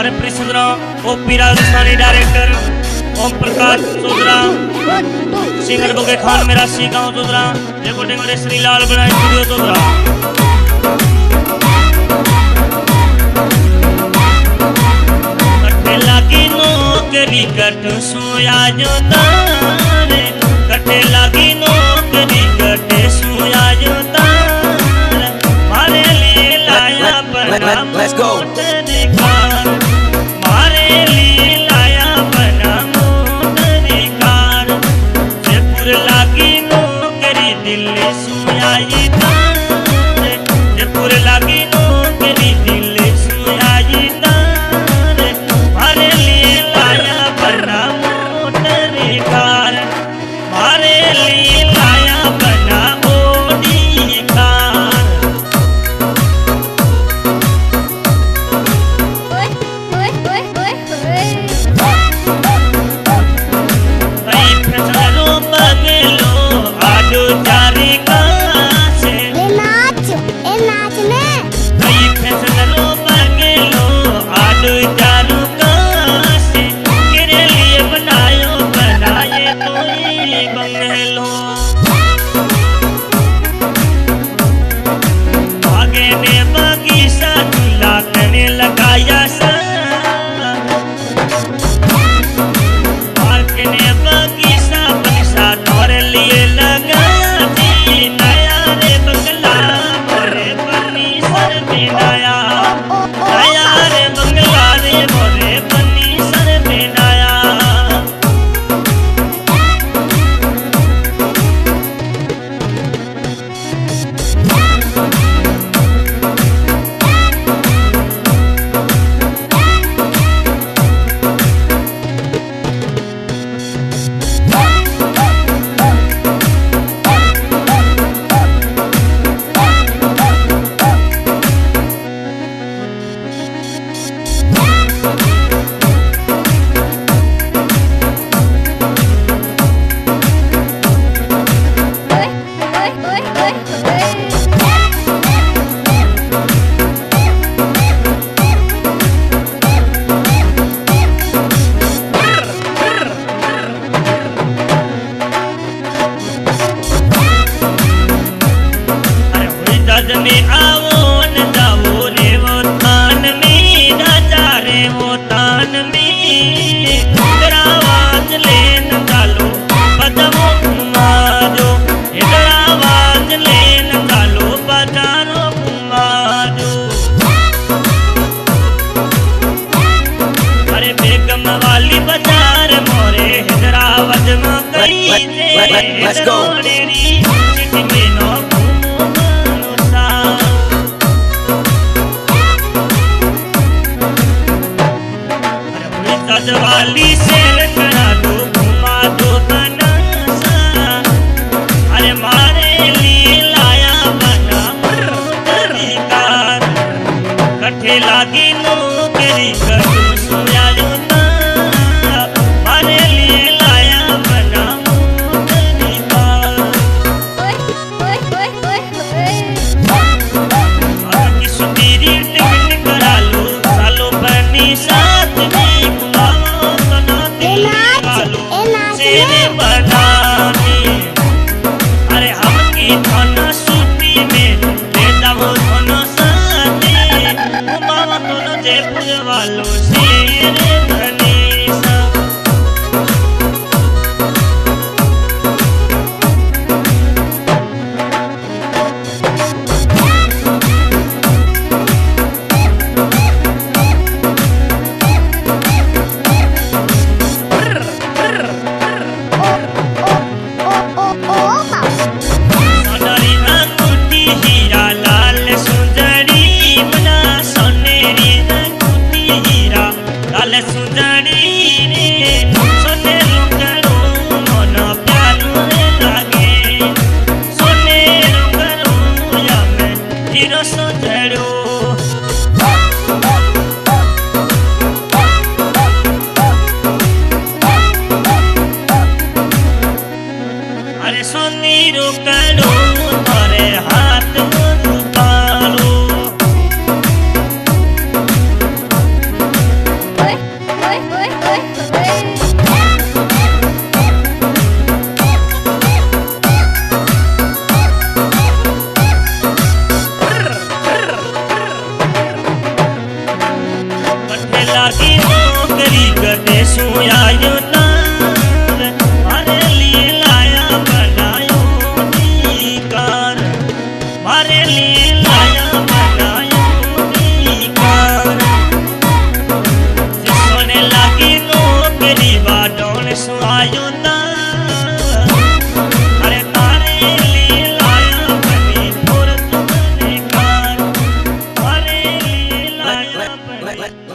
हमारे प्रिंसिपल ओपी Rajasthani director Om Prakash चौधरा, singer बोगे खान मेरा सी गाँव चौधरा, रिकॉर्डिंग और श्री लाल बना स्टूडियो चौधरा। कट्ठे लागी नौकरी कट सोया जो तारे, कट्ठे लागी नौकरी कट सोया जो तारे, मारे लिए लाया बना मोटर कार, मारे लिए लाया बना मोटर कार, जयपुर लागी नौकरी दिल्ली सोया ये तारे, जयपुर लागी नौकरी दिल्ली सोया ये तारे, मारे लिए लाया बना मोटर कार, मारे लिए लाया बना ओडी कार। कई फसलों बगलो आडो चारे कासे, कई फसलों बगलो आडो चारू कासे, तेरे लिए बनायो बनाए तो ये बंगलो, आगे ने बगीचा झूला करने लगाया सा, पार्क ने बगीचा बगीचा तोरे लिए लगाया जी, नया रे बंगला मोरे बनी सर बनाया, नया रे बंगला रे मोरे बनी सर बनाया। में आवो न जाओ रे वो तान में, राजा रे वो तान में, आवाज लेन डालो बजाओ घुमा दो, इधर आवाज लेन डालो बजारो घुमा दो। अरे बेगम वाली बाजार मोरे हैदराबाद में गई रे, सिटी में नो वाली सेल करा दो घुमा दो तनासा, अरे मारे लिए लाया बना मोटर कार, कट्ठे लागी नौकरी कटो सोया जो तारा, मारे लिए लाया बना मोटर कार। किस मेरी टिकट करा लो सालो बनी साथ में, अरे हमकी थाना सूती में देता हो थाना साथे, बाबा तो जयपुर वालों शेर धनेसा। सुयायो तार मारे लिए लाया बनायो कार मारे लिए लाया बनायो कार सोने लगी नौकरी बाडों सुआयो तार